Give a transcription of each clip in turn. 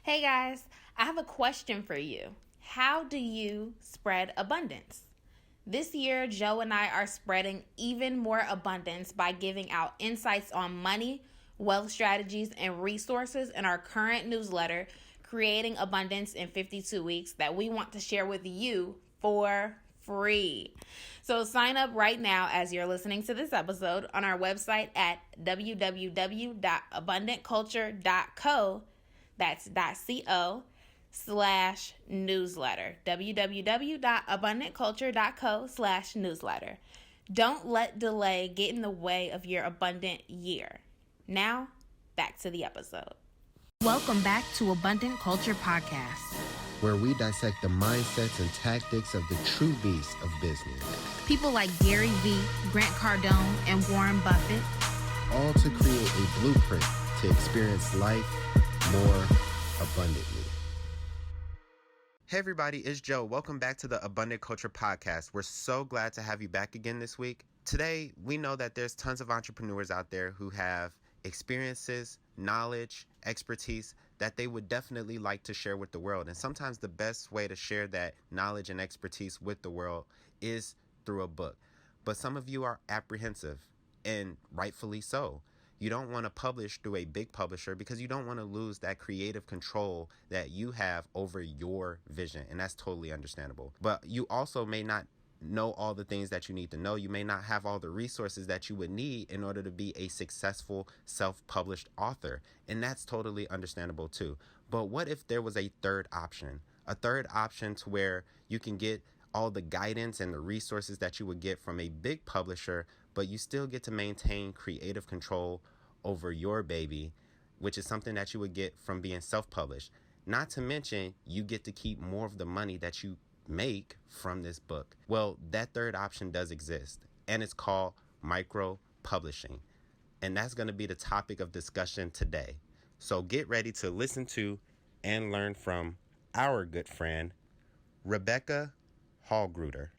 Hey guys, I have a question for you. How do you spread abundance? This year, Joe and I are spreading even more abundance by giving out insights on money, wealth strategies, and resources in our current newsletter, Creating Abundance in 52 Weeks, that we want to share with you for free. So sign up right now as you're listening to this episode on our website at www.abundantculture.co. That's .co/newsletter. www.abundantculture.co/newsletter. Don't let delay get in the way of your abundant year. Now, back to the episode. Welcome back to Abundant Culture Podcast, where we dissect the mindsets and tactics of the true beasts of business. People like Gary Vee, Grant Cardone, and Warren Buffett. All to create a blueprint to experience life more abundantly. Hey everybody, it's Joe. Welcome back to the Abundant Culture Podcast. We're so glad to have you back again this week. Today, we know that there's tons of entrepreneurs out there who have experiences, knowledge, expertise that they would definitely like to share with the world. And sometimes the best way to share that knowledge and expertise with the world is through a book. But some of you are apprehensive, and rightfully so. You don't want to publish through a big publisher because you don't want to lose that creative control that you have over your vision. And that's totally understandable. But you also may not know all the things that you need to know. You may not have all the resources that you would need in order to be a successful self-published author. And that's totally understandable too. But what if there was a third option? A third option to where you can get all the guidance and the resources that you would get from a big publisher, but you still get to maintain creative control over your baby, which is something that you would get from being self-published. Not to mention, you get to keep more of the money that you make from this book. Well, that third option does exist, and it's called micro-publishing. And that's going to be the topic of discussion today. So get ready to listen to and learn from our good friend, Rebecca Hall Gruyter.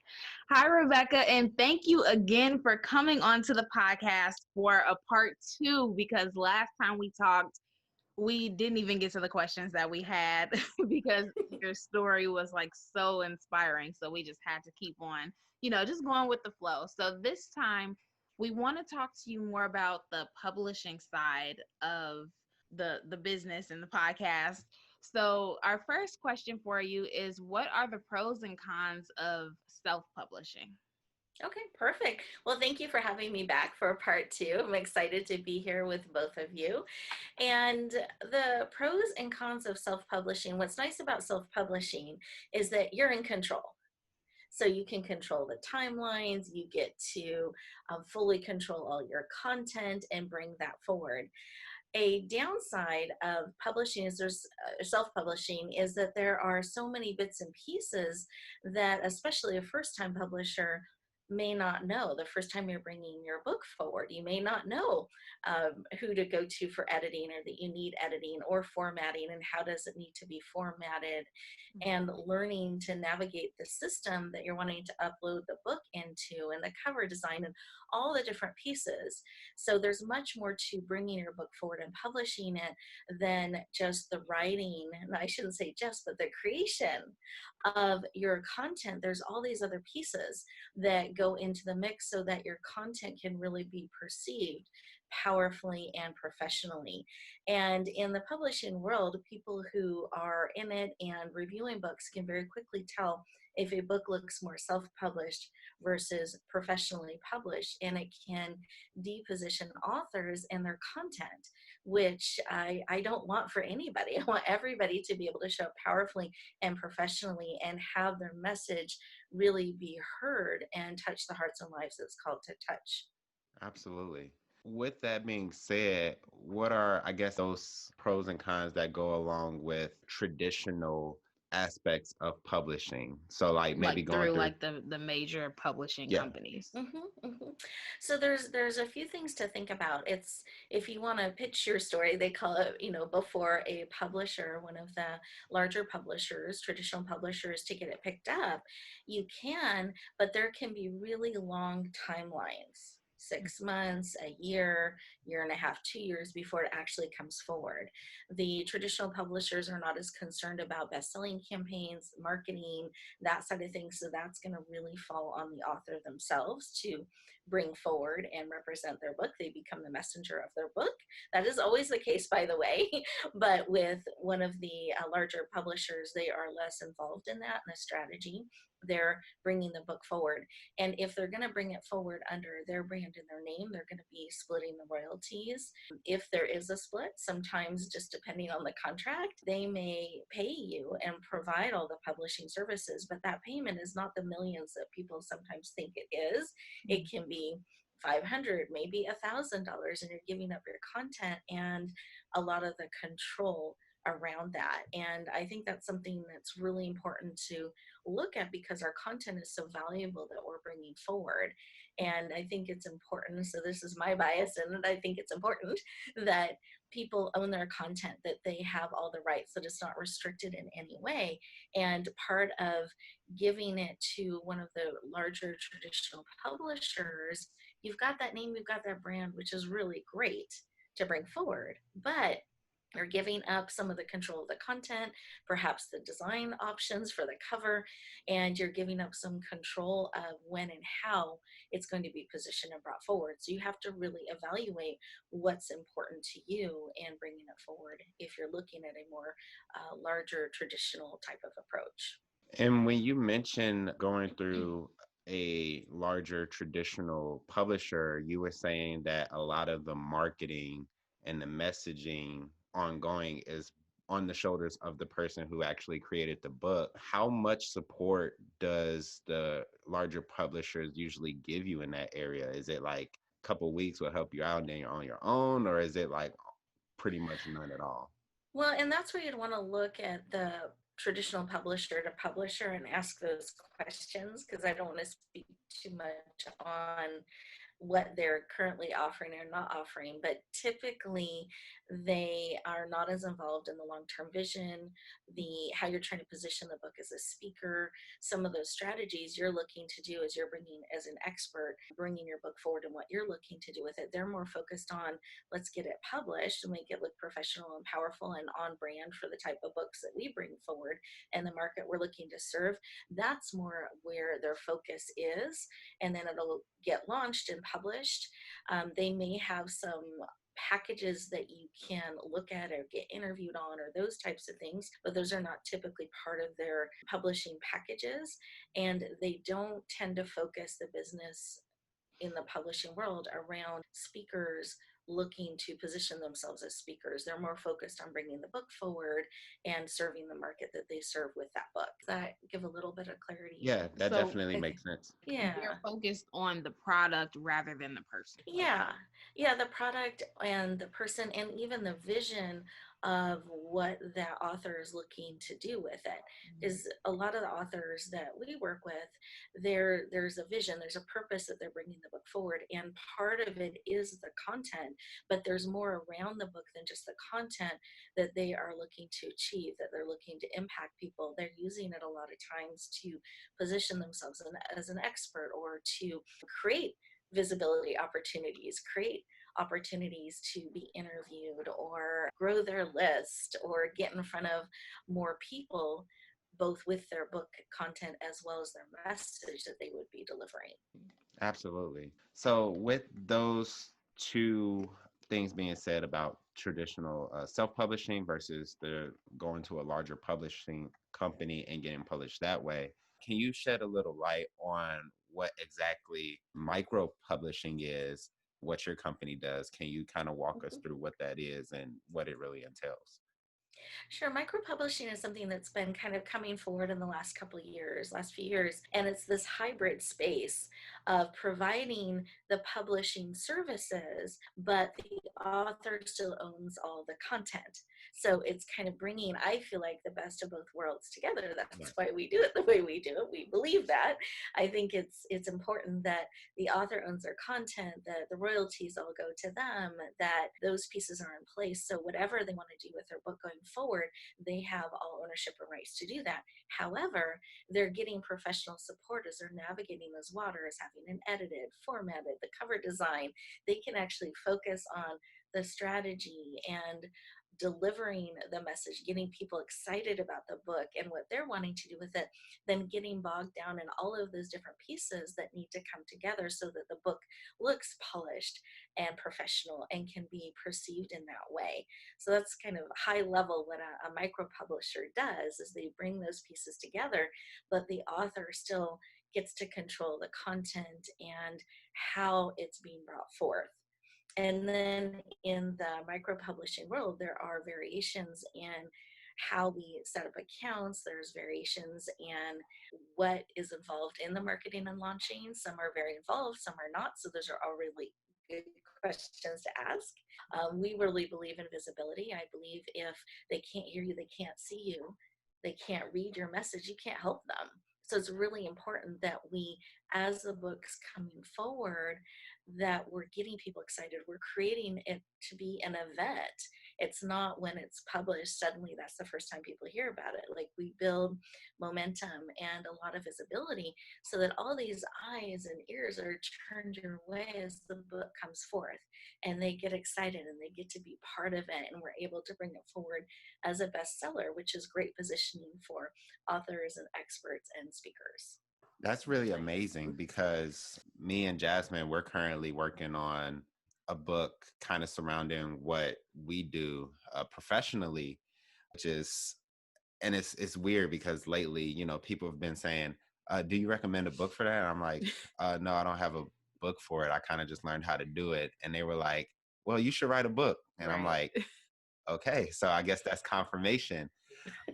Hi, Rebecca, and thank you again for coming onto the podcast for a part 2, because last time we talked, we didn't even get to the questions that we had because your story was like so inspiring. So we just had to keep on, just going with the flow. So this time we want to talk to you more about the publishing side of the business and the podcast. So our first question for you is, what are the pros and cons of self-publishing? Okay, perfect. Well, thank you for having me back for part 2. I'm excited to be here with both of you. And the pros and cons of self-publishing, what's nice about self-publishing is that you're in control. So you can control the timelines, you get to fully control all your content and bring that forward. A downside of publishing is there's self-publishing is that there are so many bits and pieces that especially a first-time publisher may not know. The first time you're bringing your book forward, you may not know who to go to for editing, or that you need editing or formatting, and how does it need to be formatted, and learning to navigate the system that you're wanting to upload the book into, and the cover design, and all the different pieces. So there's much more to bringing your book forward and publishing it than just the writing, and I shouldn't say just, but the creation of your content. There's all these other pieces that go into the mix so that your content can really be perceived powerfully and professionally. And in the publishing world, people who are in it and reviewing books can very quickly tell if a book looks more self-published versus professionally published, and it can deposition authors and their content, which I don't want for anybody. I want everybody to be able to show up powerfully and professionally and have their message really be heard and touch the hearts and lives it's called to touch. Absolutely. With that being said, what are, I guess, those pros and cons that go along with traditional aspects of publishing? So like maybe Like going through through, like the major publishing yeah. companies. So there's a few things to think about. It's, if you want to pitch your story, they call it, before a publisher, one of the larger publishers, traditional publishers, to get it picked up, you can, but there can be really long timelines. 6 months, a year and a half, 2 years before it actually comes forward. The traditional publishers are not as concerned about best-selling campaigns, marketing, that side of things. So that's going to really fall on the author themselves to bring forward and represent their book. They become the messenger of their book. That is always the case, by the way. But with one of the larger publishers, they are less involved in that, in the strategy. They're bringing the book forward. And if they're going to bring it forward under their brand and their name, they're going to be splitting the royalties. If there is a split, sometimes just depending on the contract, they may pay you and provide all the publishing services, but that payment is not the millions that people sometimes think it is. It can be $500, maybe $1,000, and you're giving up your content and a lot of the control around that. And I think that's something that's really important to look at, because our content is so valuable that we're bringing forward. And I think it's important, so this is my bias, and I think it's important that people own their content, that they have all the rights, that it's not restricted in any way. And part of giving it to one of the larger traditional publishers, you've got that name, you've got that brand, which is really great to bring forward, but you're giving up some of the control of the content, perhaps the design options for the cover, and you're giving up some control of when and how it's going to be positioned and brought forward. So you have to really evaluate what's important to you and bringing it forward if you're looking at a more larger traditional type of approach. And when you mention going through a larger traditional publisher, you were saying that a lot of the marketing and the messaging ongoing is on the shoulders of the person who actually created the book. How much support does the larger publishers usually give you in that area? Is it like a couple weeks will help you out and then you're on your own, or is it like pretty much none at all? Well, and that's where you'd want to look at the traditional publisher to publisher and ask those questions, because I don't want to speak too much on what they're currently offering or not offering, but typically they are not as involved in the long-term vision, the how you're trying to position the book as a speaker. Some of those strategies you're looking to do as you're bringing as an expert, bringing your book forward and what you're looking to do with it. They're more focused on, let's get it published and make it look professional and powerful and on brand for the type of books that we bring forward and the market we're looking to serve. That's more where their focus is, and then it'll get launched and published. They may have some packages that you can look at or get interviewed on or those types of things, but those are not typically part of their publishing packages, and they don't tend to focus the business in the publishing world around speakers looking to position themselves as speakers. They're more focused on bringing the book forward and serving the market that they serve with that book. Does that give a little bit of clarity? Yeah, that So definitely makes sense. Yeah. they're focused on the product rather than the person. Yeah, yeah, the product and the person and even the vision of what that author is looking to do with it. Is a lot of the authors that we work with, there's a vision, there's a purpose that they're bringing the book forward, and part of it is the content, but there's more around the book than just the content that they are looking to achieve, that they're looking to impact people. They're using it a lot of times to position themselves as an expert or to create visibility opportunities, create opportunities to be interviewed or grow their list or get in front of more people, both with their book content as well as their message that they would be delivering. Absolutely. So, with those two things being said about traditional self-publishing versus the going to a larger publishing company and getting published that way, can you shed a little light on what exactly micro publishing is, what your company does? Can you kind of walk us through what that is and what it really entails? Sure. Micropublishing is something that's been kind of coming forward in the last couple of years, last few years. And it's this hybrid space of providing the publishing services, but the author still owns all the content. So it's kind of bringing, I feel like, the best of both worlds together. That's why we do it the way we do it. We believe that. I think it's important that the author owns their content, that the royalties all go to them, that those pieces are in place. So whatever they want to do with their book going forward, they have all ownership and rights to do that. However, they're getting professional support as they're navigating those waters, having it edited, formatted, the cover design. They can actually focus on the strategy and delivering the message, getting people excited about the book and what they're wanting to do with it, than getting bogged down in all of those different pieces that need to come together so that the book looks polished and professional and can be perceived in that way. So that's kind of high level what a micro publisher does, is they bring those pieces together, but the author still gets to control the content and how it's being brought forth. And then in the micro publishing world, there are variations in how we set up accounts. There's variations in what is involved in the marketing and launching. Some are very involved, some are not. So those are all really good questions to ask. We really believe in visibility. I believe if they can't hear you, they can't see you, they can't read your message, you can't help them. So it's really important that we, as the book's coming forward, that we're getting people excited. We're creating it to be an event. It's not when it's published, suddenly that's the first time people hear about it. Like, we build momentum and a lot of visibility so that all these eyes and ears are turned your way as the book comes forth, and they get excited and they get to be part of it. And we're able to bring it forward as a bestseller, which is great positioning for authors and experts and speakers. That's really amazing, because me and Jasmine, we're currently working on a book kind of surrounding what we do professionally, which is, and it's weird because lately, people have been saying, do you recommend a book for that? And I'm like, no, I don't have a book for it. I kind of just learned how to do it. And they were like, well, you should write a book. And I'm like, okay, so I guess that's confirmation.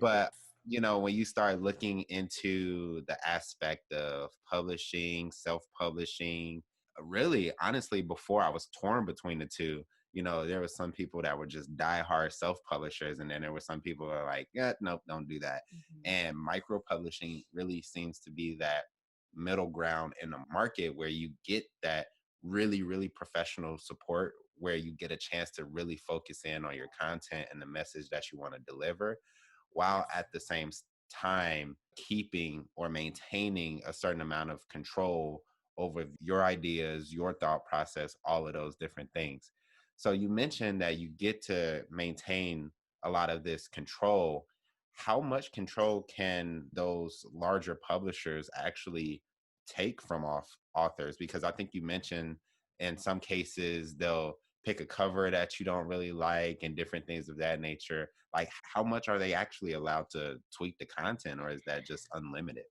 But when you start looking into the aspect of publishing, self-publishing, really, honestly, before I was torn between the two. There were some people that were just diehard self-publishers, and then there were some people that are like, yeah, nope, don't do that. And micro-publishing really seems to be that middle ground in the market where you get that really, really professional support, where you get a chance to really focus in on your content and the message that you want to deliver, while at the same time keeping or maintaining a certain amount of control over your ideas, your thought process, all of those different things. So you mentioned that you get to maintain a lot of this control. How much control can those larger publishers actually take from authors? Because I think you mentioned in some cases they'll pick a cover that you don't really like and different things of that nature. Like, how much are they actually allowed to tweak the content, or is that just unlimited?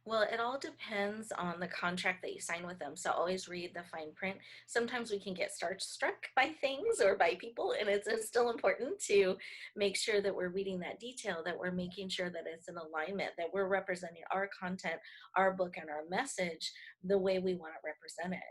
Well, it all depends on the contract that you sign with them. So always read the fine print. Sometimes we can get starstruck by things or by people, and it's still important to make sure that we're reading that detail, that we're making sure that it's in alignment, that we're representing our content, our book, and our message the way we want it represented.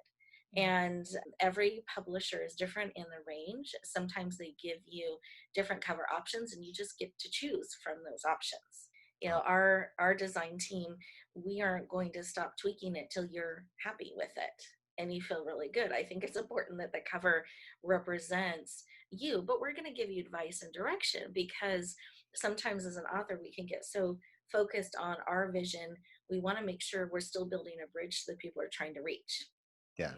And every publisher is different in the range. Sometimes they give you different cover options, and you just get to choose from those options. Our design team, we aren't going to stop tweaking it till you're happy with it and you feel really good. I think it's important that the cover represents you, but we're going to give you advice and direction, because sometimes as an author we can get so focused on our vision, we want to make sure we're still building a bridge that people are trying to reach. Yeah.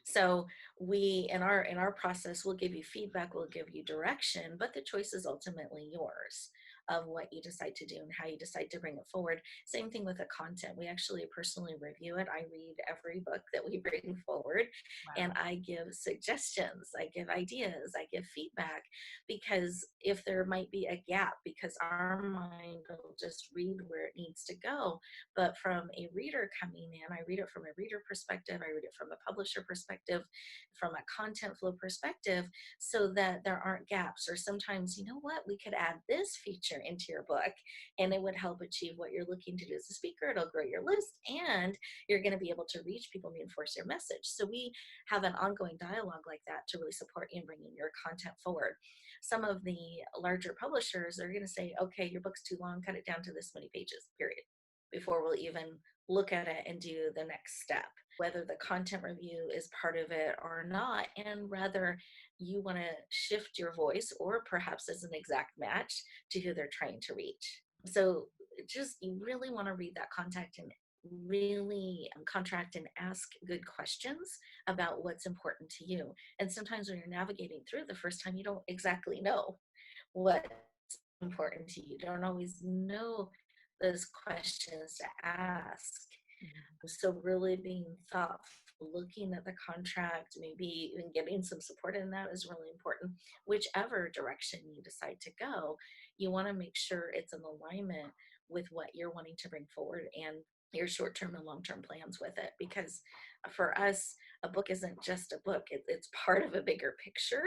So we, in our process, we'll give you feedback, we'll give you direction, but the choice is ultimately yours of what you decide to do and how you decide to bring it forward. Same thing with the content. We actually personally review it. I read every book that we bring forward, and I give suggestions, I give ideas, I give feedback, because if there might be a gap, because our mind will just read where it needs to go. But from a reader coming in, I read it from a reader perspective, I read it from a publisher perspective, from a content flow perspective, so that there aren't gaps. Or sometimes, you know what, we could add this feature into your book and it would help achieve what you're looking to do as a speaker. It'll grow your list and you're going to be able to reach people and reinforce your message. So we have an ongoing dialogue like that to really support you in bringing your content forward. Some of the larger publishers are going to say, okay, your book's too long, cut it down to this many pages, period. before we'll even look at it and do the next step, whether the content review is part of it or not, and rather you want to shift your voice or perhaps as an exact match to who they're trying to reach. So just you really want to read that contact and really contract and ask good questions about what's important to you. And sometimes when you're navigating through the first time, you don't exactly know what's important to you. You don't always know those questions to ask. So really being thoughtful, looking at the contract, maybe even getting some support in that is really important. Whichever direction you decide to go, you want to make sure it's in alignment with what you're wanting to bring forward and your short-term and long-term plans with it. Because for us, a book isn't just a book, it's part of a bigger picture,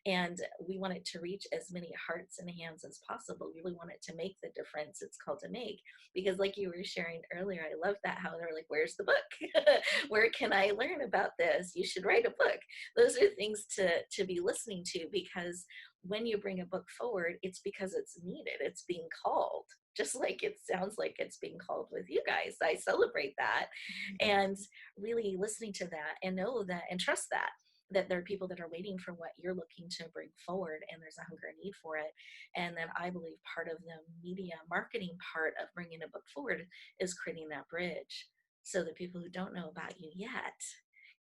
and we want it to reach as many hearts and hands as possible. We really want it to make the difference it's called to make. Because like you were sharing earlier, I love that, how they're like, where's the book? Where can I learn about this? You should write a book. Those are things to be listening to, because when you bring a book forward, it's because it's needed. It's being called, just like it sounds like it's being called with you guys. I celebrate that. And really listening to that and know that and trust that there are people that are waiting for what you're looking to bring forward, and there's a hunger and need for it. And then I believe part of the media marketing part of bringing a book forward is creating that bridge, so that people who don't know about you yet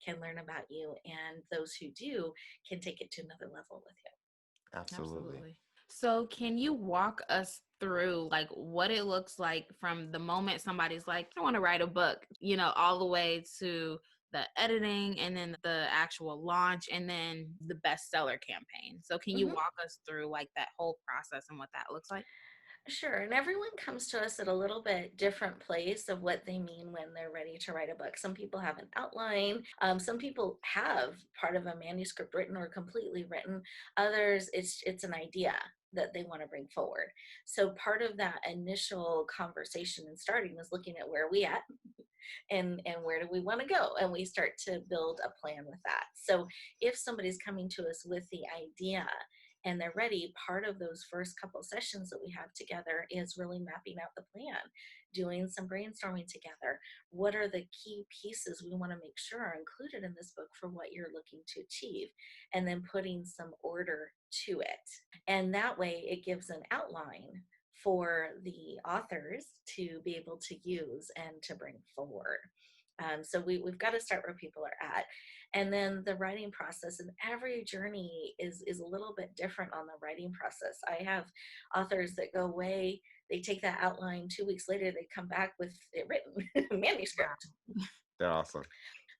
can learn about you, and those who do can take it to another level with you. Absolutely. So can you walk us through like what it looks like from the moment somebody's like, I want to write a book, all the way to the editing and then the actual launch and then the bestseller campaign. So can you Mm-hmm. walk us through like that whole process and what that looks like? Sure. And everyone comes to us at a little bit different place of what they mean when they're ready to write a book. Some people have an outline. Some people have part of a manuscript written or completely written. Others, it's an idea that they want to bring forward. So part of that initial conversation and starting is looking at where are we at, and where do we want to go, and we start to build a plan with that. So if somebody's coming to us with the idea and they're ready, part of those first couple sessions that we have together is really mapping out the plan, doing some brainstorming together. What are the key pieces we want to make sure are included in this book for what you're looking to achieve, and then putting some order to it. And that way it gives an outline for the authors to be able to use and to bring forward. So we've got to start where people are at. And then the writing process, and every journey is a little bit different on the writing process. I have authors that go away, they take that outline, 2 weeks later, they come back with it written, manuscript. They're awesome.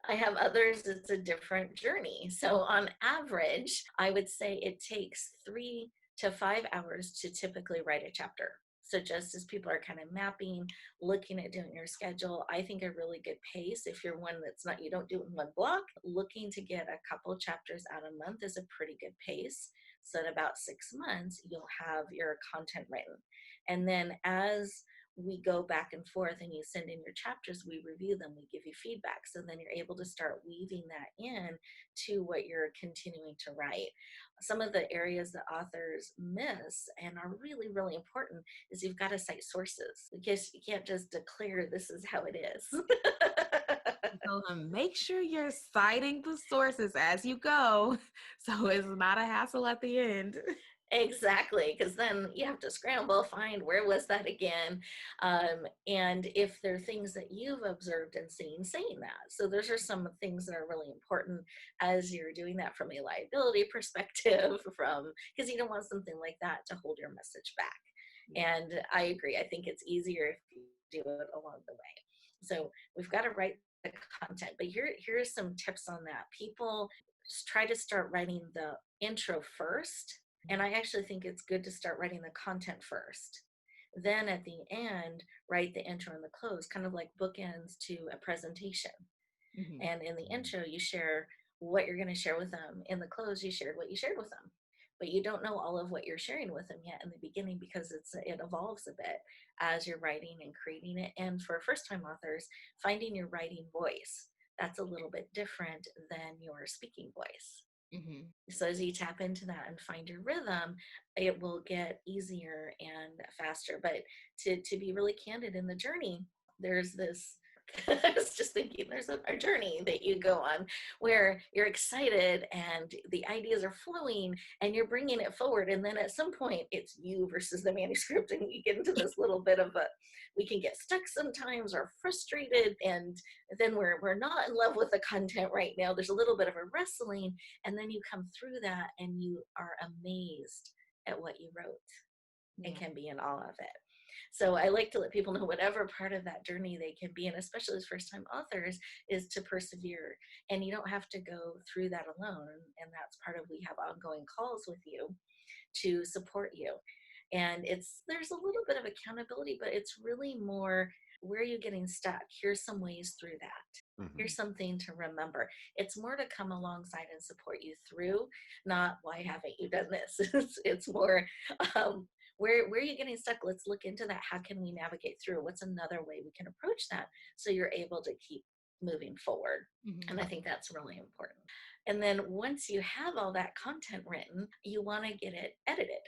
I have others, it's a different journey. So on average, I would say it takes 3 to 5 hours to typically write a chapter. So just as people are kind of mapping, looking at doing your schedule, I think a really good pace, if you're one that's not, you don't do it in one block, looking to get a couple chapters out a month is a pretty good pace. So in about 6 months, you'll have your content written. And then as we go back and forth and you send in your chapters, we review them, we give you feedback. So then you're able to start weaving that in to what you're continuing to write. Some of the areas that authors miss and are really, really important is you've got to cite sources, because you can't just declare this is how it is. So make sure you're citing the sources as you go, so it's not a hassle at the end. Exactly, because then you have to scramble, find where was that again, and if there are things that you've observed and seen, saying that. So those are some things that are really important as you're doing that from a liability perspective, from because you don't want something like that to hold your message back. And I agree. I think it's easier if you do it along the way. So we've got to write the content, but here's some tips on that. People try to start writing the intro first. And I actually think it's good to start writing the content first. Then at the end, write the intro and the close, kind of like bookends to a presentation. Mm-hmm. And in the intro, you share what you're going to share with them. In the close, you shared what you shared with them. But you don't know all of what you're sharing with them yet in the beginning, because it evolves a bit as you're writing and creating it. And for first-time authors, finding your writing voice, that's a little bit different than your speaking voice. Mm-hmm. So as you tap into that and find your rhythm, it will get easier and faster. But to be really candid in the journey, there's this I was just thinking there's a journey that you go on where you're excited and the ideas are flowing and you're bringing it forward. And then at some point it's you versus the manuscript. And you get into this little bit of we can get stuck sometimes or frustrated. And then we're not in love with the content right now. There's a little bit of a wrestling. And then you come through that and you are amazed at what you wrote and can be in awe of it. So I like to let people know whatever part of that journey they can be in, especially as first-time authors, is to persevere. And you don't have to go through that alone. And that's part of, we have ongoing calls with you to support you. And there's a little bit of accountability, but it's really more, where are you getting stuck? Here's some ways through that. Mm-hmm. Here's something to remember. It's more to come alongside and support you through, not why haven't you done this? It's more, where are you getting stuck? Let's look into that. How can we navigate through? What's another way we can approach that so you're able to keep moving forward? Mm-hmm. And I think that's really important. And then once you have all that content written, you want to get it edited.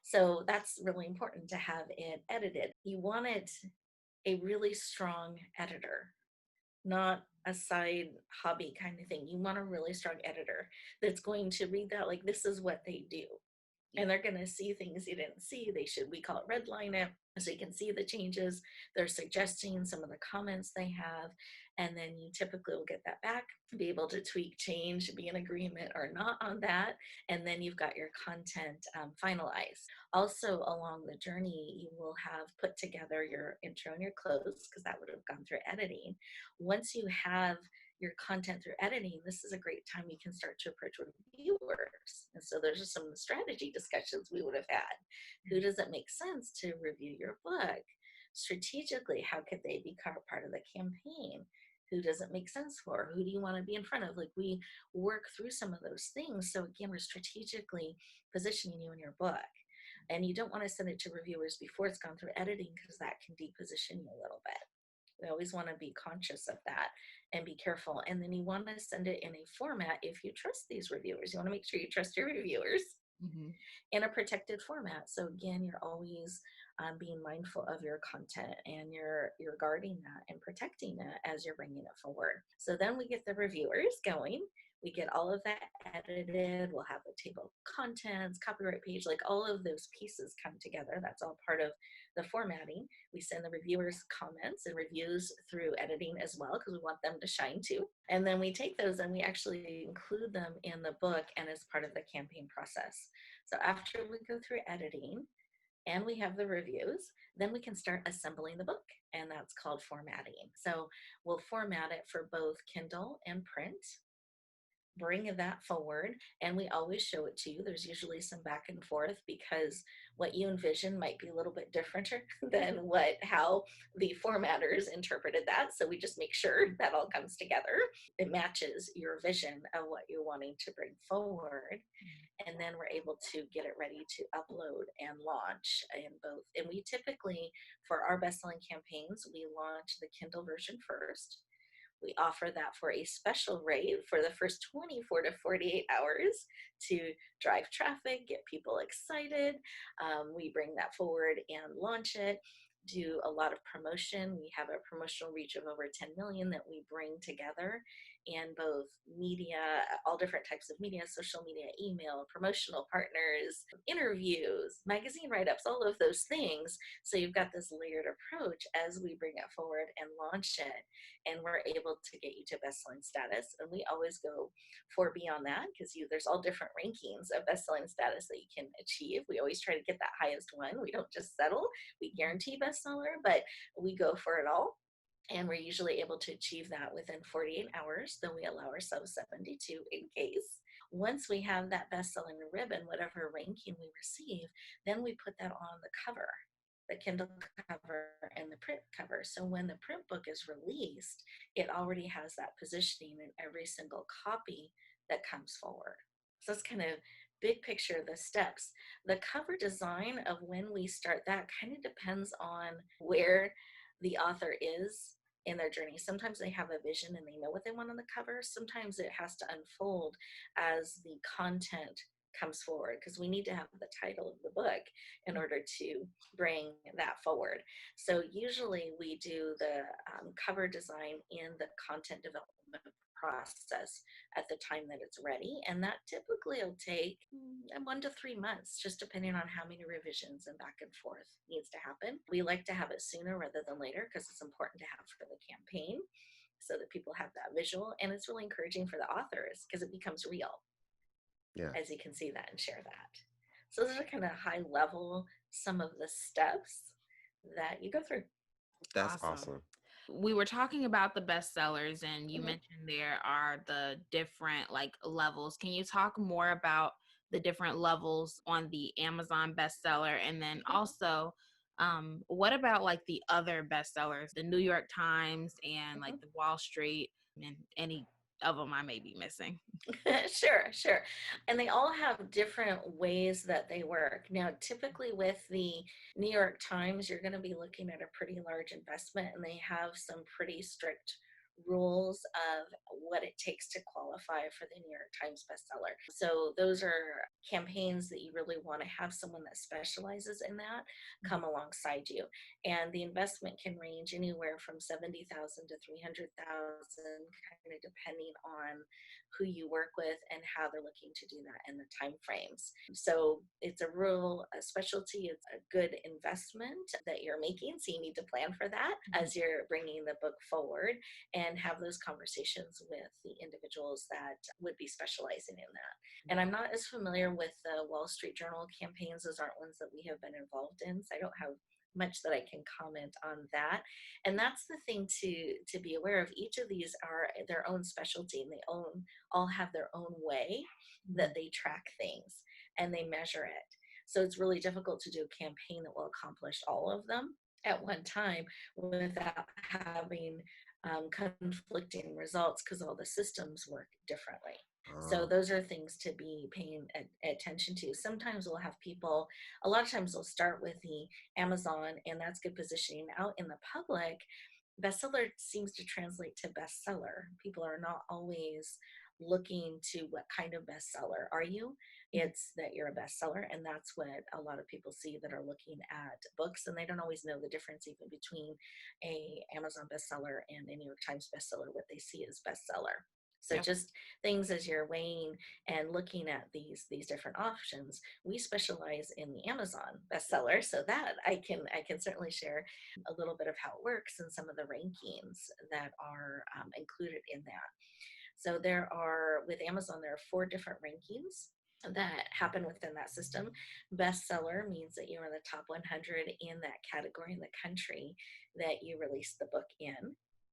So that's really important to have it edited. You want it a really strong editor, not a side hobby kind of thing. You want a really strong editor that's going to read that like this is what they do. And they're going to see things you didn't see. We call it redline it, so you can see the changes. They're suggesting some of the comments they have. And then you typically will get that back, be able to tweak, change, be in agreement or not on that. And then you've got your content finalized. Also, along the journey, you will have put together your intro and your close, because that would have gone through editing. Once you have your content through editing, this is a great time you can start to approach reviewers. And so there's just some strategy discussions we would have had. Who does it make sense to review your book? Strategically, how could they be part of the campaign? Who does it make sense for? Who do you want to be in front of? Like, we work through some of those things. So again, we're strategically positioning you in your book. And you don't want to send it to reviewers before it's gone through editing, because that can deposition you a little bit. We always want to be conscious of that and be careful. And then you want to send it in a format, if you trust these reviewers, you want to make sure you trust your reviewers, mm-hmm. in a protected format. So again, you're always being mindful of your content, and you're guarding that and protecting it as you're bringing it forward. So then we get the reviewers going. We get all of that edited. We'll have a table of contents, copyright page, like all of those pieces come together. That's all part of the formatting. We send the reviewers comments and reviews through editing as well, because we want them to shine too. And then we take those and we actually include them in the book and as part of the campaign process. So after we go through editing and we have the reviews, then we can start assembling the book, and that's called formatting. So we'll format it for both Kindle and print, bring that forward, and we always show it to you. There's usually some back and forth, because what you envision might be a little bit different than how the formatters interpreted that. So we just make sure that all comes together. It matches your vision of what you're wanting to bring forward. And then we're able to get it ready to upload and launch in both. And we typically, for our best-selling campaigns, we launch the Kindle version first. We offer that for a special rate for the first 24 to 48 hours to drive traffic, get people excited. We bring that forward and launch it, do a lot of promotion. We have a promotional reach of over 10 million that we bring together in both media, all different types of media, social media, email, promotional partners, interviews, magazine write-ups, all of those things. So you've got this layered approach as we bring it forward and launch it, and we're able to get you to best-selling status. And we always go for beyond that, because there's all different rankings of best-selling status that you can achieve. We always try to get that highest one. We don't just settle. We guarantee bestseller, but we go for it all. And we're usually able to achieve that within 48 hours. Then we allow ourselves 72 in case. Once we have that best-selling ribbon, whatever ranking we receive, then we put that on the cover, the Kindle cover and the print cover. So when the print book is released, it already has that positioning in every single copy that comes forward. So it's kind of big picture, the steps. The cover design of when we start that kind of depends on where the author is in their journey. Sometimes they have a vision and they know what they want on the cover. Sometimes it has to unfold as the content comes forward, because we need to have the title of the book in order to bring that forward. So usually we do the cover design in the content development process at the time that it's ready. And that typically will take 1 to 3 months, just depending on how many revisions and back and forth needs to happen. We like to have it sooner rather than later because it's important to have for the campaign so that people have that visual. And it's really encouraging for the authors because it becomes real as you can see that and share that. So those are kind of high level, some of the steps that you go through. That's awesome. We were talking about the bestsellers, and you Mhm. mentioned there are the different like levels. Can you talk more about the different levels on the Amazon bestseller? And then also, what about like the other bestsellers, the New York Times and like the Wall Street, and any of them I may be missing? Sure. And they all have different ways that they work. Now, typically with the New York Times, you're going to be looking at a pretty large investment, and they have some pretty strict rules of what it takes to qualify for the New York Times bestseller. So those are campaigns that you really want to have someone that specializes in that come alongside you. And the investment can range anywhere from 70,000 to 300,000, kind of depending on who you work with and how they're looking to do that and the time frames. So it's a real specialty. It's a good investment that you're making. So you need to plan for that as you're bringing the book forward and have those conversations with the individuals that would be specializing in that. And I'm not as familiar with the Wall Street Journal campaigns. Those aren't ones that we have been involved in. So I don't have much that I can comment on that. And that's the thing to be aware of. Each of these are their own specialty, and they all have their own way that they track things and they measure it. So it's really difficult to do a campaign that will accomplish all of them at one time without having conflicting results because all the systems work differently. So those are things to be paying attention to. Sometimes we'll have people, a lot of times they'll start with the Amazon, and that's good positioning. Out in the public, bestseller seems to translate to bestseller. People are not always looking to what kind of bestseller are you. It's that you're a bestseller, and that's what a lot of people see that are looking at books, and they don't always know the difference even between a Amazon bestseller and a New York Times bestseller. What they see is bestseller. So just things as you're weighing and looking at these different options. We specialize in the Amazon bestseller, so that I can certainly share a little bit of how it works and some of the rankings that are included in that. So with Amazon, there are 4 different rankings that happen within that system. Bestseller means that you're in the top 100 in that category in the country that you release the book in.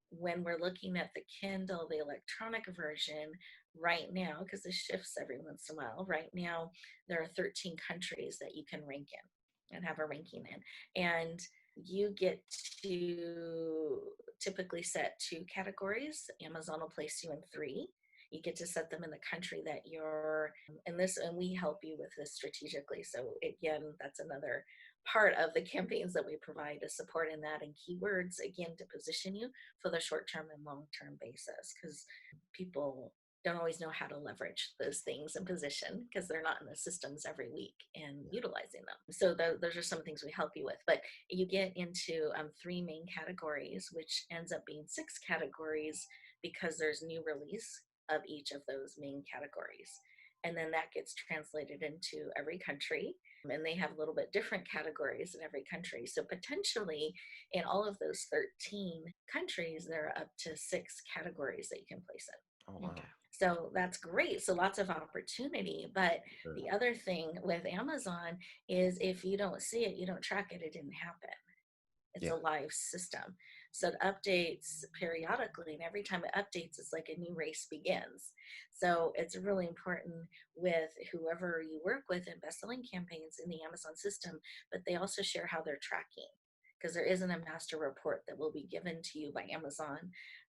When we're looking at the Kindle, the electronic version, right now, because this shifts every once in a while, right now there are 13 countries that you can rank in and have a ranking in. And you get to typically set 2 categories. Amazon will place you in 3. You get to set them in the country that you're in this, and we help you with this strategically. So again, that's another part of the campaigns that we provide, is support in that and keywords, again, to position you for the short-term and long-term basis, because people don't always know how to leverage those things and position because they're not in the systems every week and utilizing them. So those are some things we help you with. But you get into 3 main categories, which ends up being 6 categories because there's new release of each of those main categories. And then that gets translated into every country, and they have a little bit different categories in every country. So potentially in all of those 13 countries, there are up to 6 categories that you can place in. Oh, wow. Okay. So that's great. So lots of opportunity. But the other thing with Amazon is if you don't see it, you don't track it, it didn't happen. It's a live system. So it updates periodically, and every time it updates, it's like a new race begins. So it's really important with whoever you work with in best-selling campaigns in the Amazon system, but they also share how they're tracking, because there isn't a master report that will be given to you by Amazon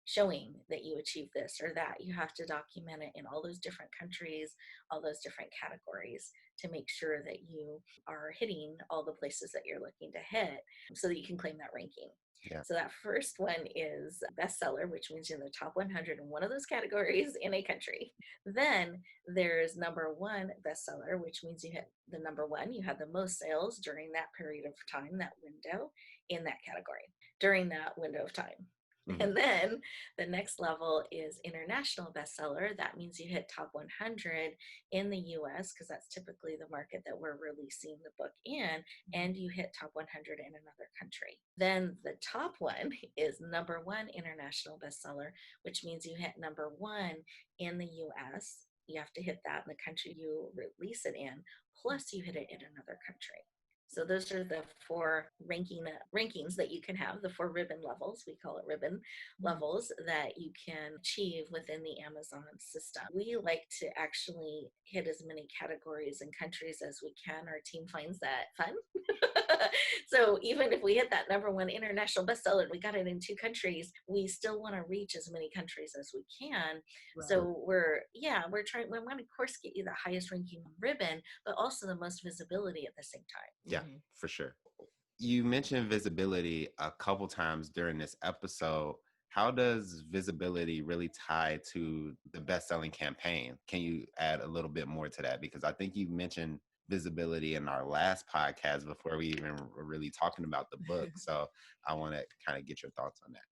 showing that you achieved this or that. You have to document it in all those different countries, all those different categories to make sure that you are hitting all the places that you're looking to hit so that you can claim that ranking. Yeah. So that first one is bestseller, which means you're in the top 100 in one of those categories in a country. Then there's number one bestseller, which means you hit the number one. You had the most sales during that period of time, that window in that category during that window of time. Mm-hmm. And then the next level is international bestseller. That means you hit top 100 in the US, because that's typically the market that we're releasing the book in, and you hit top 100 in another country. Then the top one is number one international bestseller, which means you hit number one in the US. You have to hit that in the country you release it in, plus you hit it in another country. So those are the four rankings that you can have, the four ribbon levels, we call it ribbon levels, that you can achieve within the Amazon system. We like to actually hit as many categories and countries as we can. Our team finds that fun. So even if we hit that number one international bestseller and we got it in 2 countries, we still want to reach as many countries as we can. Right. So we're trying, we want to, of course, get you the highest ranking ribbon, but also the most visibility at the same time. Yeah, for sure. You mentioned visibility a couple times during this episode. How does visibility really tie to the best-selling campaign? Can you add a little bit more to that? Because I think you mentioned visibility in our last podcast before we even were really talking about the book. So I want to kind of get your thoughts on that.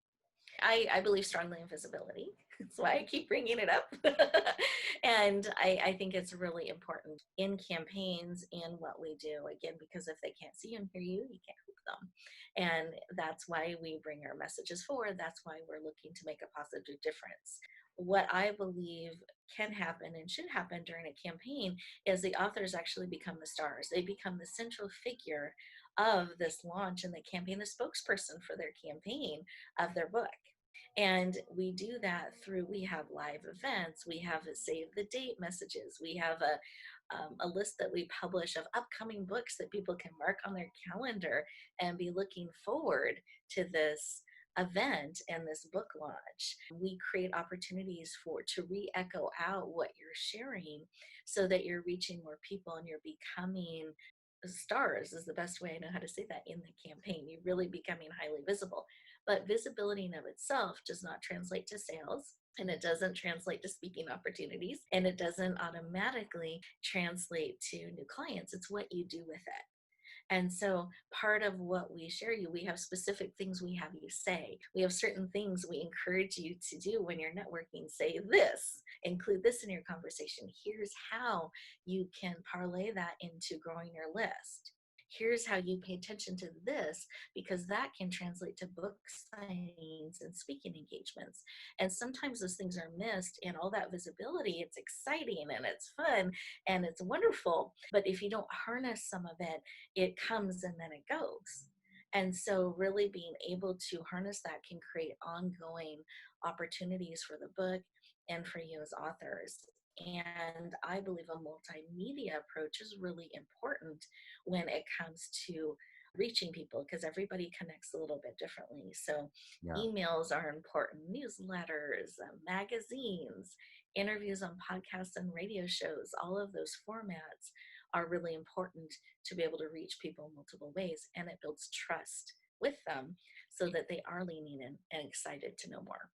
I believe strongly in visibility. That's why I keep bringing it up. And I think it's really important in campaigns in what we do. Again, because if they can't see and hear you, you can't help them. And that's why we bring our messages forward. That's why we're looking to make a positive difference. What I believe can happen and should happen during a campaign is the authors actually become the stars. They become the central figure of this launch and the campaign, the spokesperson for their campaign of their book. And we do that through, we have live events, we have save the date messages, we have a list that we publish of upcoming books that people can mark on their calendar and be looking forward to this event and this book launch. We create opportunities to re-echo out what you're sharing so that you're reaching more people and you're becoming stars, is the best way I know how to say that, in the campaign. You're really becoming highly visible. But visibility in of itself does not translate to sales, and it doesn't translate to speaking opportunities, and it doesn't automatically translate to new clients. It's what you do with it. And so part of what we share you, we have specific things we have you say. We have certain things we encourage you to do when you're networking. Say this, include this in your conversation. Here's how you can parlay that into growing your list. Here's how you pay attention to this, because that can translate to book signings and speaking engagements. And sometimes those things are missed, and all that visibility, it's exciting and it's fun and it's wonderful. But if you don't harness some of it, it comes and then it goes. And so really being able to harness that can create ongoing opportunities for the book and for you as authors. And I believe a multimedia approach is really important when it comes to reaching people, because everybody connects a little bit differently. So emails are important, newsletters, magazines, interviews on podcasts and radio shows, all of those formats are really important to be able to reach people in multiple ways, and it builds trust with them so that they are leaning in and excited to know more.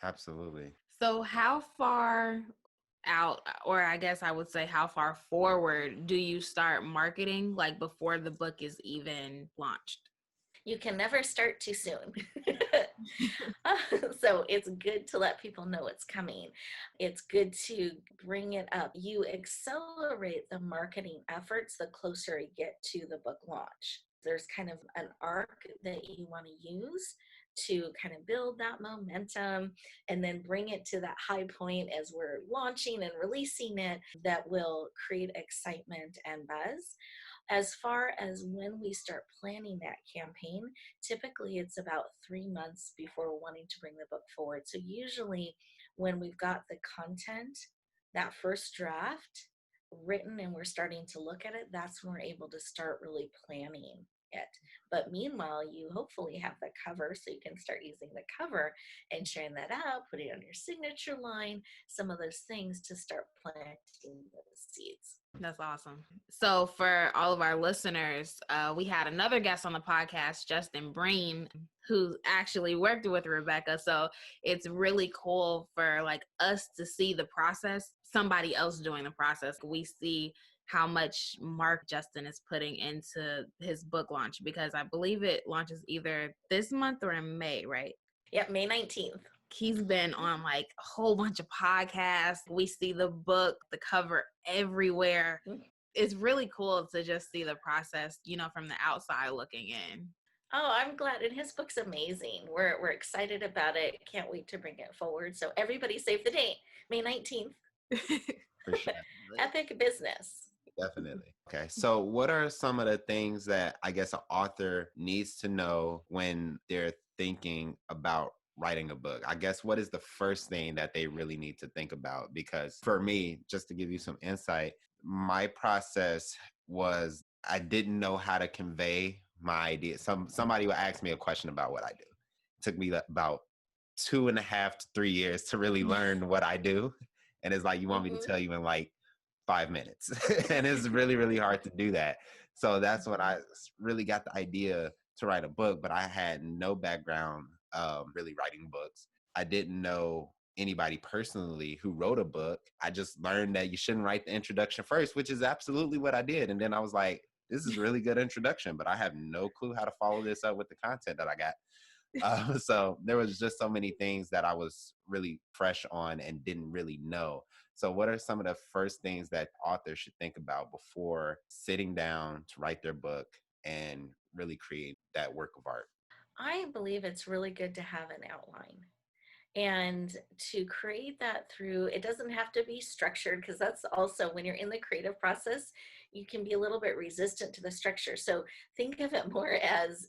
Absolutely. So how far out, or I guess I would say how far forward, do you start marketing, like before the book is even launched? You can never start too soon. So it's good to let people know it's coming. It's good to bring it up. You accelerate the marketing efforts the closer you get to the book launch. There's kind of an arc that you want to use to kind of build that momentum and then bring it to that high point as we're launching and releasing it, that will create excitement and buzz. As far as when we start planning that campaign, typically it's about 3 months before wanting to bring the book forward. So usually when we've got the content, that first draft written and we're starting to look at it, that's when we're able to start really planning it. But meanwhile, you hopefully have the cover, so you can start using the cover and sharing that out, putting it on your signature line, some of those things to start planting those seeds. That's awesome. So for all of our listeners, we had another guest on the podcast, Justin Breen, who actually worked with Rebecca. So it's really cool for like us to see the process, somebody else doing the process. We see how much Mark Justin is putting into his book launch, because I believe it launches either this month or in May, right? Yep, May 19th. He's been on like a whole bunch of podcasts. We see the book, the cover everywhere. It's really cool to just see the process, you know, from the outside looking in. Oh, I'm glad. And his book's amazing. We're excited about it. Can't wait to bring it forward. So everybody save the date, May 19th. For sure. Epic business. Definitely. Okay. So what are some of the things that I guess an author needs to know when they're thinking about writing a book? I guess what is the first thing that they really need to think about? Because for me, just to give you some insight, my process was I didn't know how to convey my idea. Somebody would ask me a question about what I do. It took me about 2.5 to 3 years to really learn what I do. And it's like, you want me to tell you in like 5 minutes. And it's really, really hard to do that. So that's when I really got the idea to write a book, but I had no background really writing books. I didn't know anybody personally who wrote a book. I just learned that you shouldn't write the introduction first, which is absolutely what I did. And then I was like, this is a really good introduction, but I have no clue how to follow this up with the content that I got. So there was just so many things that I was really fresh on and didn't really know. So what are some of the first things that authors should think about before sitting down to write their book and really create that work of art? I believe it's really good to have an outline. And to create that through, it doesn't have to be structured, because that's also when you're in the creative process, you can be a little bit resistant to the structure. So think of it more as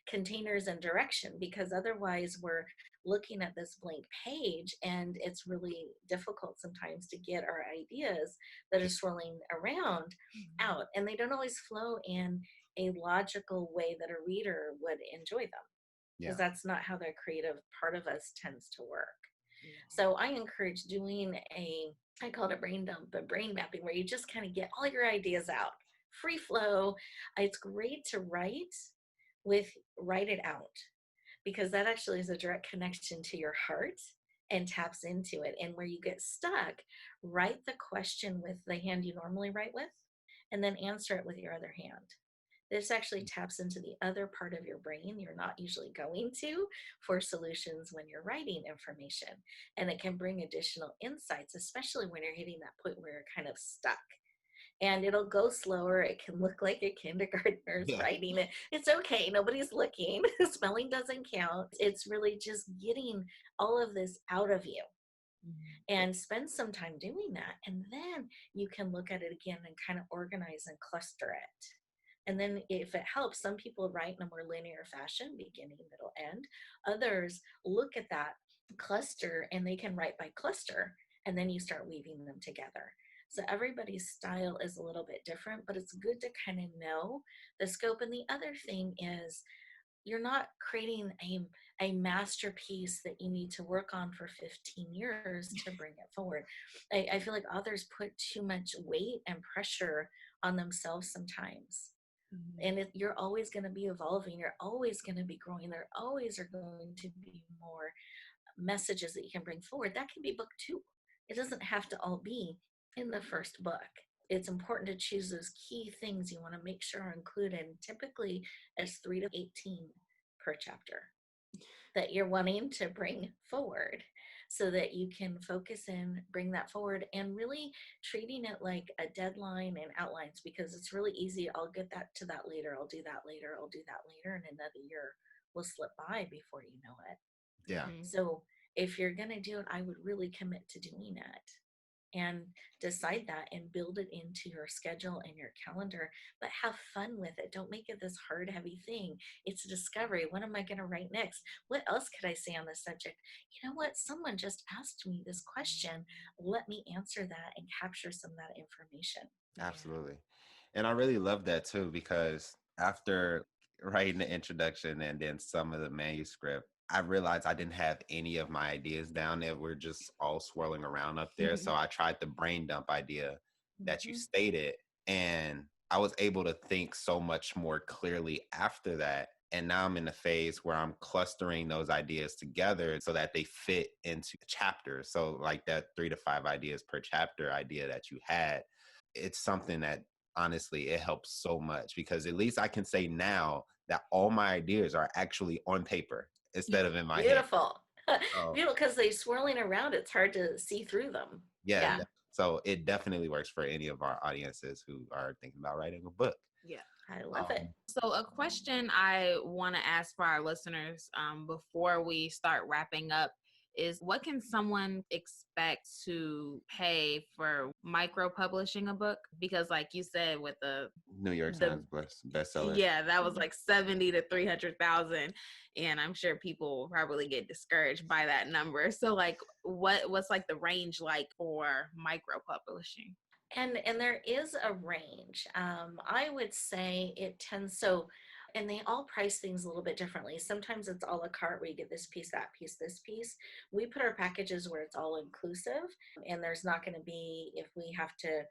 containers and direction, because otherwise we're looking at this blank page and it's really difficult sometimes to get our ideas that are swirling around out, and they don't always flow in a logical way that a reader would enjoy them, because that's not how the creative part of us tends to work. So I encourage doing I call it a brain dump, but brain mapping, where you just kind of get all your ideas out, free flow. It's great to write it out, because that actually is a direct connection to your heart and taps into it. And where you get stuck, write the question with the hand you normally write with, and then answer it with your other hand. This actually taps into the other part of your brain you're not usually going to for solutions when you're writing information. And it can bring additional insights, especially when you're hitting that point where you're kind of stuck. And it'll go slower. It can look like a kindergartner's writing it. It's okay. Nobody's looking. Spelling doesn't count. It's really just getting all of this out of you. And spend some time doing that. And then you can look at it again and kind of organize and cluster it. And then if it helps, some people write in a more linear fashion, beginning, middle, end. Others look at that cluster and they can write by cluster, and then you start weaving them together. So everybody's style is a little bit different, but it's good to kind of know the scope. And the other thing is, you're not creating a masterpiece that you need to work on for 15 years to bring it forward. I feel like authors put too much weight and pressure on themselves sometimes. And you're always going to be evolving. You're always going to be growing. There always are going to be more messages that you can bring forward. That can be book 2. It doesn't have to all be in the first book. It's important to choose those key things you want to make sure are included, typically as 3 to 18 per chapter, that you're wanting to bring forward, so that you can focus in, bring that forward, and really treating it like a deadline and outlines, because it's really easy. I'll get that to that later. I'll do that later. I'll do that later. And another year will slip by before you know it. Yeah. So if you're going to do it, I would really commit to doing it and decide that and build it into your schedule and your calendar, but have fun with it. Don't make it this hard, heavy thing. It's a discovery. What am I going to write next? What else could I say on this subject? You know what? Someone just asked me this question. Let me answer that and capture some of that information. Absolutely. And I really love that too, because after writing the introduction and then some of the manuscript, I realized I didn't have any of my ideas down there. We're just all swirling around up there. So I tried the brain dump idea that you Mhm. stated, and I was able to think so much more clearly after that. And now I'm in a phase where I'm clustering those ideas together so that they fit into chapters. So, like that 3 to 5 ideas per chapter idea that you had, it's something that honestly it helps so much because at least I can say now that all my ideas are actually on paper instead of in my head. Beautiful. So Beautiful, because they swirling around, it's hard to see through them. yeah, Yeah, so it definitely works for any of our audiences who are thinking about writing a book. Yeah. I love it. Um, So, a question I want to ask for our listeners before we start wrapping up is what can someone expect to pay for micro publishing a book? Because, like you said, with New York the Times bestseller. yeah, that was like 70 to 300,000, and I'm sure people will probably get discouraged by that number. So, like, what's like the range like for micro publishing? And there is a range. I would say it tends so, and they all price things a little bit differently. Sometimes it's a la carte where you get this piece, that piece, this piece. We put our packages where it's all inclusive, and there's not going to be, if we have to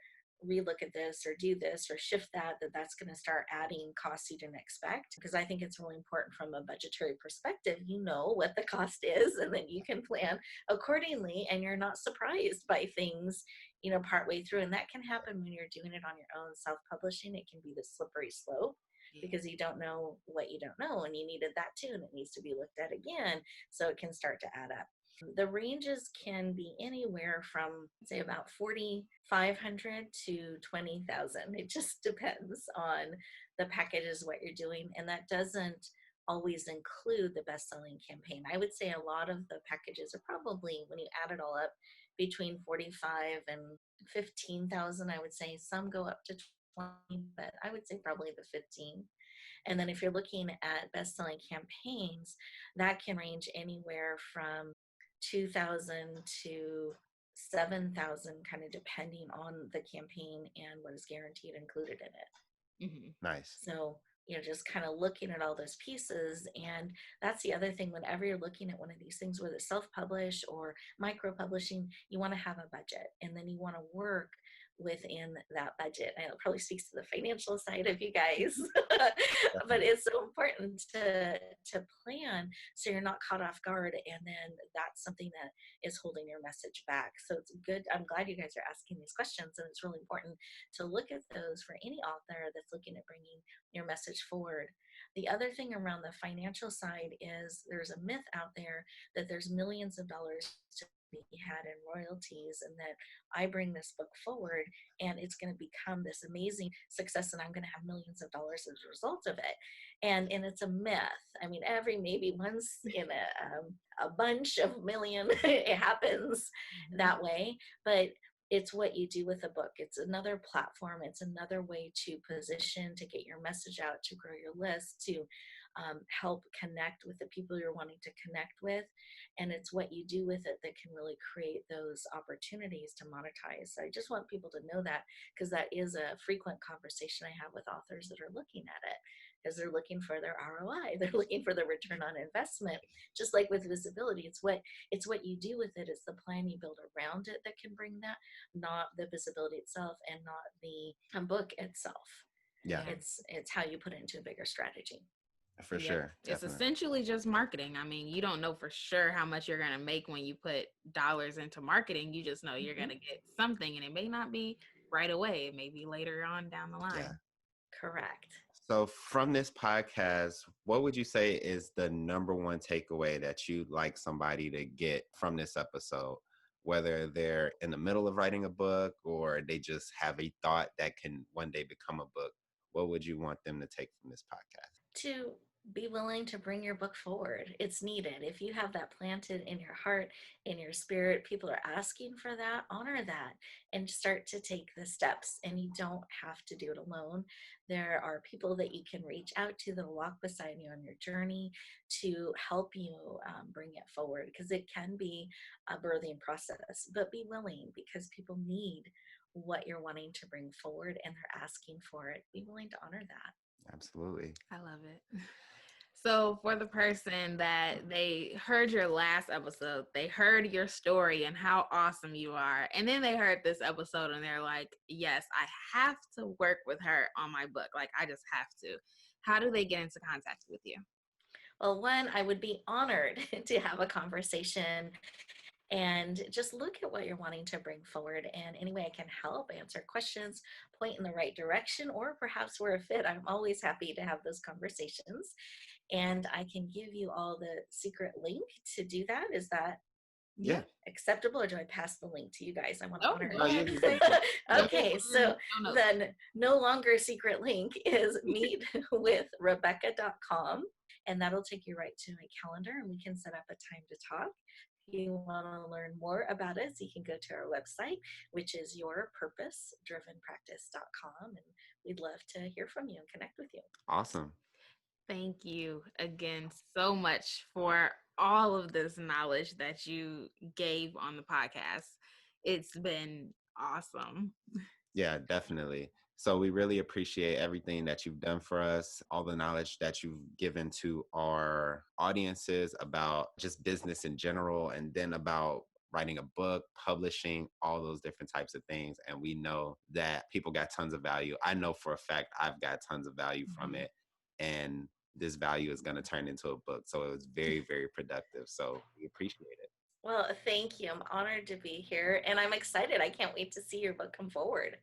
relook at this or do this or shift that's going to start adding costs you didn't expect. Because I think it's really important from a budgetary perspective, you know what the cost is, and then you can plan accordingly, and you're not surprised by things partway through. And that can happen when you're doing it on your own self-publishing. It can be the slippery slope Yeah. because you don't know what you don't know, and you needed that too, and it needs to be looked at again, so it can start to add up. The ranges can be anywhere from, say, about 4,500 to 20,000. It just depends on the packages, what you're doing, and that doesn't always include the best-selling campaign. I would say a lot of the packages are probably, when you add it all up, between 45 and 15,000. I would say some go up to 20, but I would say probably the 15. And then if you're looking at best-selling campaigns, that can range anywhere from 2,000 to 7,000, kind of depending on the campaign and what is guaranteed included in it. Mm-hmm. Nice. So, just kind of looking at all those pieces. And that's the other thing, whenever you're looking at one of these things, whether it's self-publish or micro-publishing, you want to have a budget, and then you want to work within that budget. I know it probably speaks to the financial side of you guys, but Definitely. it's so important to plan so you're not caught off guard, and then that's something that is holding your message back. So it's good. I'm glad you guys are asking these questions, and it's really important to look at those for any author that's looking at bringing your message forward. The other thing around the financial side is there's a myth out there that there's millions of dollars to be had in royalties, and that I bring this book forward and it's going to become this amazing success, and I'm going to have millions of dollars as a result of it. And it's a myth. I mean, every maybe once in a bunch of million it happens that way, but it's what you do with a book. It's another platform. It's another way to position, to get your message out, to grow your list, to help connect with the people you're wanting to connect with. And it's what you do with it that can really create those opportunities to monetize. So I just want people to know that, because that is a frequent conversation I have with authors that are looking at it, because they're looking for their ROI. They're looking for the return on investment. Just like with visibility, it's what you do with it. It's the plan you build around it that can bring that, not the visibility itself, and not the book itself. Yeah, Yeah. It's how you put it into a bigger strategy. for Yep. sure. It's Definitely. essentially just marketing. I mean, you don't know for sure how much you're going to make when you put dollars into marketing. You just know you're going to get something, and it may not be right away. It may be later on down the Yeah. line. Correct. So, from this podcast, what would you say is the number one takeaway that you'd like somebody to get from this episode? Whether they're in the middle of writing a book or they just have a thought that can one day become a book, what would you want them to take from this podcast? To be willing to bring your book forward. It's needed. If you have that planted in your heart, in your spirit, people are asking for that, honor that, and start to take the steps. And you don't have to do it alone. There are people that you can reach out to that will walk beside you on your journey to help you bring it forward, because it can be a birthing process. But be willing, because people need what you're wanting to bring forward and they're asking for it. Be willing to honor that. Absolutely. I love it. So for the person that they heard your last episode, they heard your story and how awesome you are, and then they heard this episode and they're like, yes, I have to work with her on my book. Like, I just have to. How do they get into contact with you? Well, one, I would be honored to have a conversation and just look at what you're wanting to bring forward. And any way I can help, answer questions, point in the right direction, or perhaps we're a fit, I'm always happy to have those conversations. And I can give you all the secret link to do that. Is that Yeah. acceptable, or do I pass the link to you guys? I want to Oh, honor go you ahead. can Okay, so then no longer secret link is meetwithrebecca.com, and that'll take you right to my calendar, and we can set up a time to talk. If you want to learn more about us, you can go to our website, which is yourpurposedrivenpractice.com, and we'd love to hear from you and connect with you. Awesome. Thank you again so much for all of this knowledge that you gave on the podcast. It's been awesome. Yeah, definitely. So we really appreciate everything that you've done for us, all the knowledge that you've given to our audiences about just business in general, and then about writing a book, publishing, all those different types of things. And we know that people got tons of value. I know for a fact I've got tons of value from it. And this value is going to turn into a book. So it was very, very productive. So we appreciate it. Well, thank you. I'm honored to be here, and I'm excited. I can't wait to see your book come forward.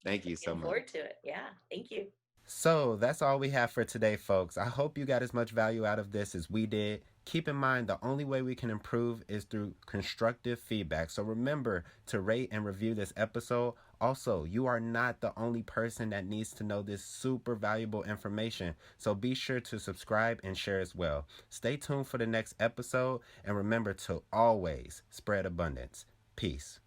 Thank you so much. Looking forward to it. Yeah, thank you. So that's all we have for today, folks. I hope you got as much value out of this as we did. Keep in mind, the only way we can improve is through constructive feedback. So remember to rate and review this episode. Also, you are not the only person that needs to know this super valuable information. So be sure to subscribe and share as well. Stay tuned for the next episode, and remember to always spread abundance. Peace.